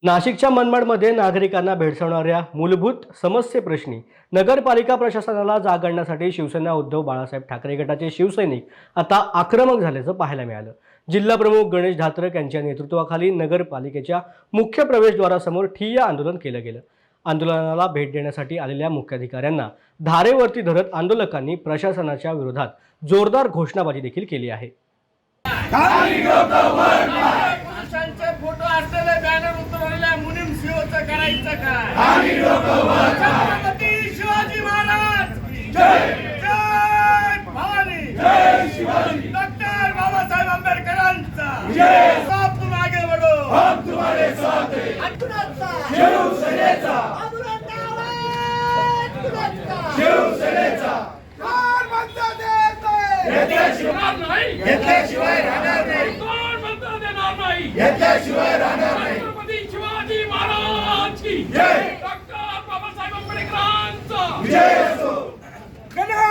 नाशिकच्या मनमाडमध्ये नागरिकांना भेडसावणाऱ्या मूलभूत समस्येप्रश्नी नगरपालिका प्रशासनाला जाग आणण्यासाठी शिवसेना उद्धव बाळासाहेब ठाकरे गटाचे शिवसैनिक आता आक्रमक झाल्याचं पाहायला मिळालं। जिल्हा प्रमुख गणेश धात्रक यांच्या नेतृत्वाखाली नगरपालिकेच्या मुख्य प्रवेशद्वारासमोर ठिय्या आंदोलन केलं गेलं। आंदोलनाला भेट देण्यासाठी आलेल्या मुख्याधिकाऱ्यांना धारेवरती धरत आंदोलकांनी प्रशासनाच्या विरोधात जोरदार घोषणाबाजी देखील केली आहे। फोटो असलेले बॅनर उतरवलेल्या मुनीम सीओचं करायचं काय? छत्रपती शिवाजी महाराज जय जय भवानी जय शिवाजी। डॉक्टर बाबासाहेब आंबेडकरांचा जय। सब तुम आगे बढ़ो, हम तुम्हारे साथ हैं। शिवसेनेचा शिवसेनेचा कोण म्हणतं देत नाही, घेतल्याशिवाय राहणार नाही, घेतल्याशिवाय राहणार नाही। छत्रपती शिवाजी महाराज की जय।